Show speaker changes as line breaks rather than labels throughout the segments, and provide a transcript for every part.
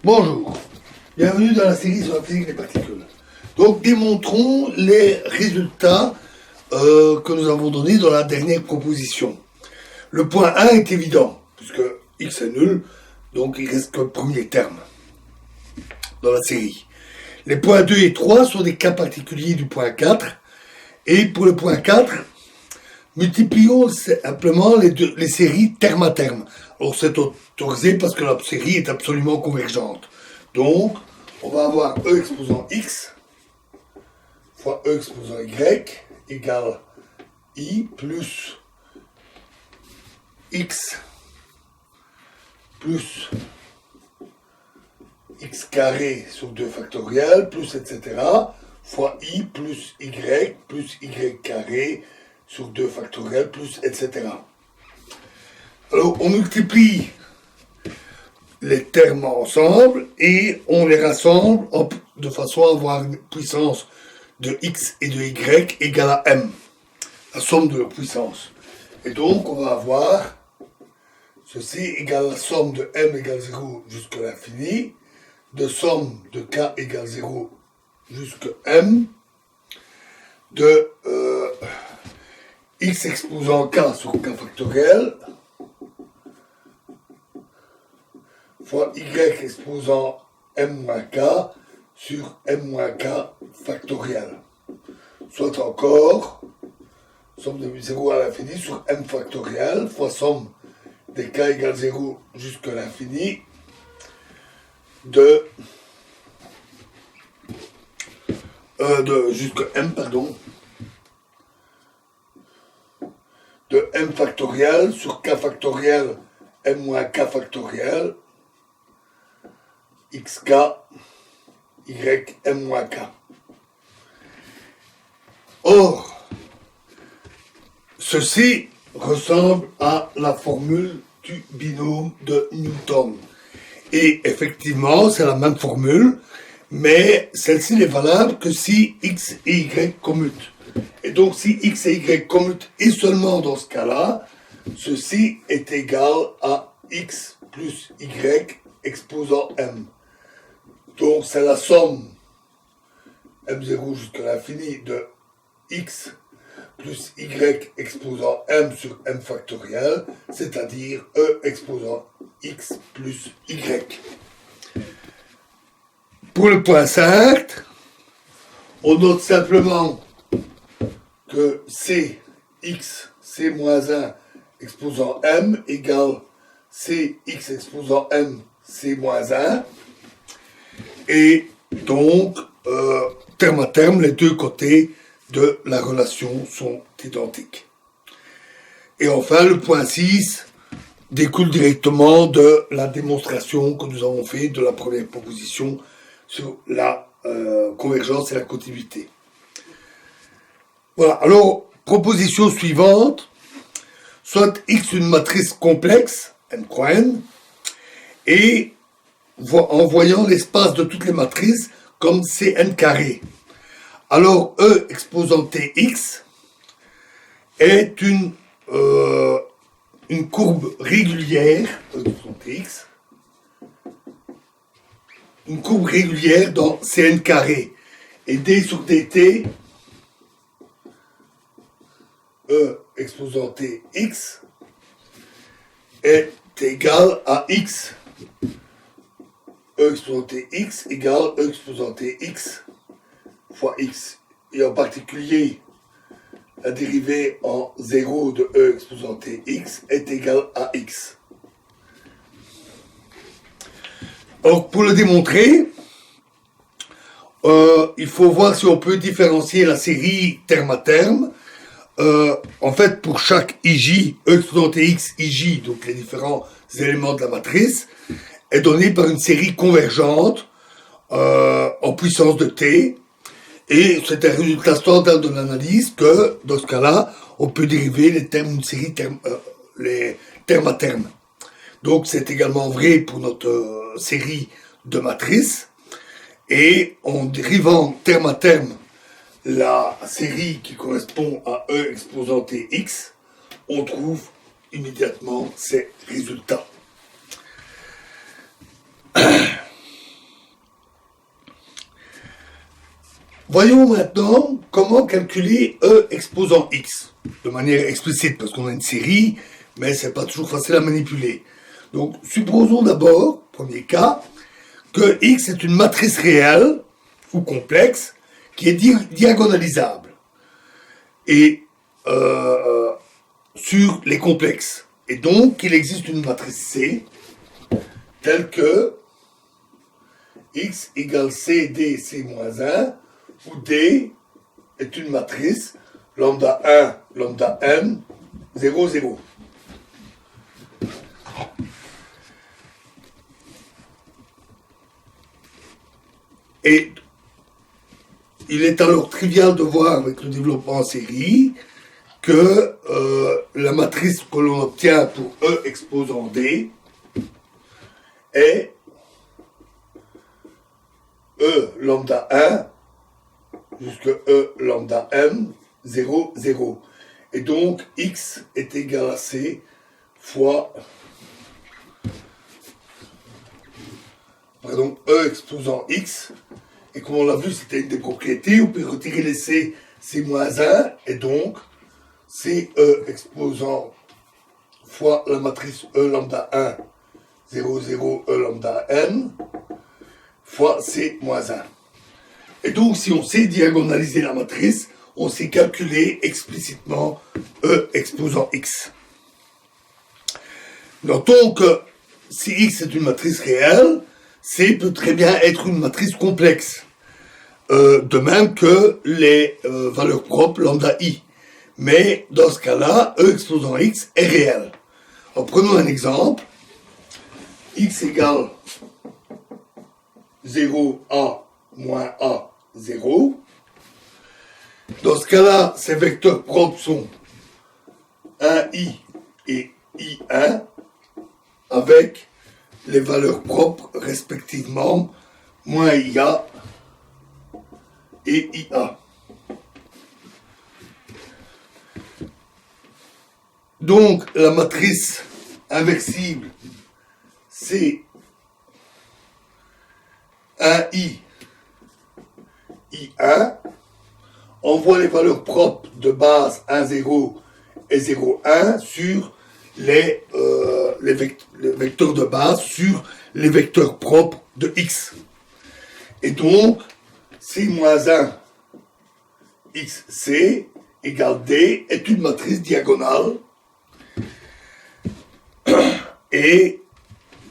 Bonjour, bienvenue dans la série sur la physique des particules. Donc démontrons les résultats que nous avons donnés dans la dernière proposition. Le point 1 est évident, puisque x est nul, donc il reste que le premier terme dans la série. Les points 2 et 3 sont des cas particuliers du point 4, et pour le point 4, multiplions simplement les séries terme à terme. Alors c'est autorisé parce que la série est absolument convergente. Donc, on va avoir E exposant X fois E exposant Y égale I plus X plus X carré sur 2 factoriel plus etc. fois I plus Y carré sur 2 factoriel plus etc. Alors, on multiplie les termes ensemble et on les rassemble de façon à avoir une puissance de x et de y égale à m, la somme de leurs puissances. Et donc, on va avoir ceci égale la somme de m égale 0 jusqu'à l'infini, de somme de k égale 0 jusqu'à m, de x exposant k sur k factoriel, fois y exposant m-k sur m-k factoriel. Soit encore, somme de 0 à l'infini sur m factoriel, fois somme des k égale 0 jusqu'à l'infini, jusqu'à m, pardon, de m factoriel sur k factoriel m-k factoriel, xk, ym-k. Or, ceci ressemble à la formule du binôme de Newton. Et effectivement, c'est la même formule, mais celle-ci n'est valable que si x et y commutent. Et donc, si x et y commutent, et seulement dans ce cas-là, ceci est égal à x plus y exposant m. Donc, c'est la somme m0 jusqu'à l'infini de x plus y exposant m sur m factoriel, c'est-à-dire e exposant x plus y. Pour le point 5, on note simplement que cx, c-1 exposant m égale cx exposant m, c-1. Et donc, terme à terme, les deux côtés de la relation sont identiques. Et enfin, le point 6 découle directement de la démonstration que nous avons fait de la première proposition sur la convergence et la contiguïté. Voilà, alors, proposition suivante, soit X une matrice complexe, n croix n, et en voyant l'espace de toutes les matrices comme Cn carré. Alors, E exposant Tx est une courbe régulière, E exposant Tx, une courbe régulière dans Cn carré. Et D sur dt, E exposant Tx, est égal à X. E exposant Tx égale E exposant Tx fois X. Et en particulier, la dérivée en 0 de E exposant Tx est égale à X. Alors, pour le démontrer, il faut voir si on peut différencier la série terme à terme. En fait, pour chaque ij, E exposant Tx, ij, donc les différents éléments de la matrice, est donné par une série convergente en puissance de t. Et c'est un résultat standard de l'analyse que, dans ce cas-là, on peut dériver les termes d'une série les termes à terme. Donc, c'est également vrai pour notre série de matrices. Et en dérivant terme à terme la série qui correspond à E exposant Tx, on trouve immédiatement ces résultats. Voyons maintenant comment calculer E exposant X, de manière explicite, parce qu'on a une série, mais c'est pas toujours facile à manipuler. Donc, supposons d'abord, premier cas, que X est une matrice réelle, ou complexe, qui est diagonalisable. Et sur les complexes. Et donc, il existe une matrice C, telle que X égale C, D, C moins 1, où D est une matrice lambda 1, lambda n, 0, 0. Et il est alors trivial de voir avec le développement en série que la matrice que l'on obtient pour E exposant D est E lambda 1 jusqu'à E lambda m 0, 0. Et donc X est égal à C fois E exposant X. Et comme on l'a vu, c'était une des propriétés. On peut retirer les C, C-1, et donc C E exposant fois la matrice E lambda 1, 0, 0, E lambda n, fois C-1. Et donc, si on sait diagonaliser la matrice, on sait calculer explicitement E exposant X. Notons que si X est une matrice réelle, C peut très bien être une matrice complexe. De même que les valeurs propres lambda I. Mais dans ce cas-là, E exposant X est réel. Alors prenons un exemple. X égale 0A moins A 0. Dans ce cas-là, ces vecteurs propres sont 1i et i1 avec les valeurs propres respectivement moins ia et ia. Donc la matrice inversible c'est 1i, i1, envoie les valeurs propres de base 1, 0 et 0, 1 sur les vecteurs de base sur les vecteurs propres de x. Et donc, C-1 xc égale D est une matrice diagonale et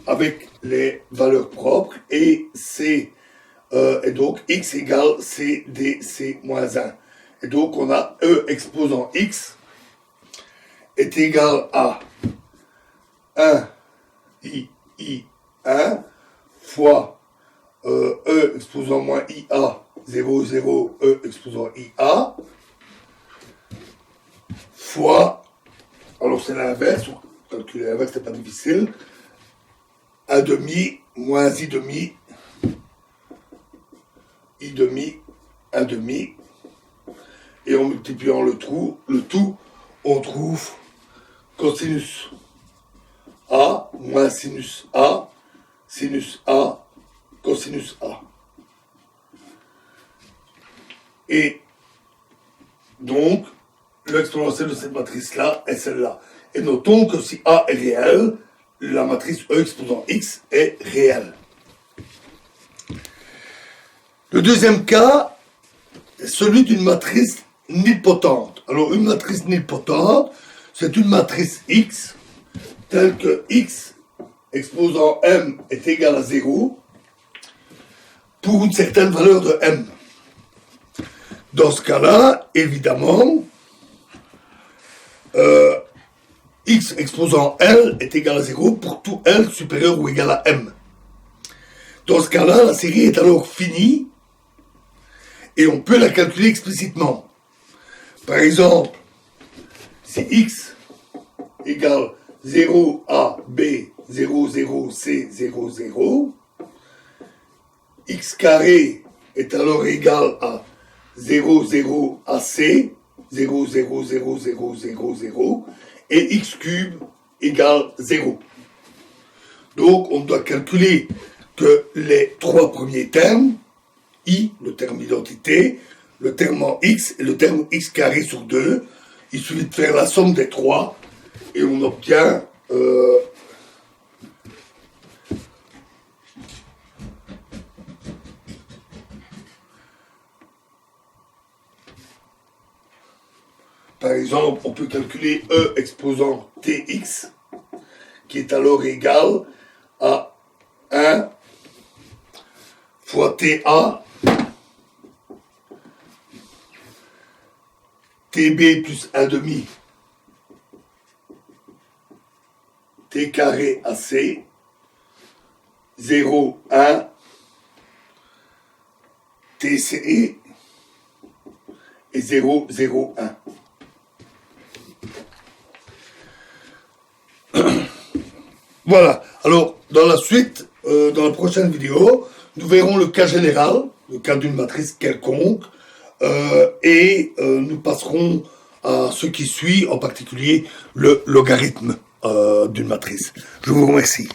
avec les valeurs propres et C et donc x égale C D C-1. Et donc on a E exposant x est égal à 1 I1 fois E exposant moins IA 0, 0, E exposant IA fois, alors c'est l'inverse, calculer l'inverse c'est pas difficile, 1 demi moins I demi, 1 demi, et en multipliant le tout, on trouve cosinus A moins sinus A, cosinus A. Et donc, l'exponentielle de cette matrice-là est celle-là. Et notons que si A est réel, la matrice E exposant X est réelle. Le deuxième cas est celui d'une matrice nilpotente. Alors, une matrice nilpotente, c'est une matrice X telle que X exposant M est égal à 0 pour une certaine valeur de M. Dans ce cas-là, évidemment, X exposant L est égal à 0 pour tout L supérieur ou égal à M. Dans ce cas-là, la série est alors finie et on peut la calculer explicitement. Par exemple, si X égale 0 A, B, 0, 0, C, 0, 0, X carré est alors égal à 0, 0 AC, 0, 0, 0, 0, 0, 0, et X cube égale 0. Donc, on doit calculer que les trois premiers termes, I, le terme identité, le terme en x et le terme x carré sur 2. Il suffit de faire la somme des trois et on obtient par exemple, on peut calculer E exposant Tx, qui est alors égal à 1 fois TA, TB plus 1 demi, T carré AC, 0, 1, TCE et 0, 0, 1. Voilà, alors dans la suite, dans la prochaine vidéo, nous verrons le cas général, le cas d'une matrice quelconque, et nous passerons à ce qui suit, en particulier le logarithme d'une matrice. Je vous remercie.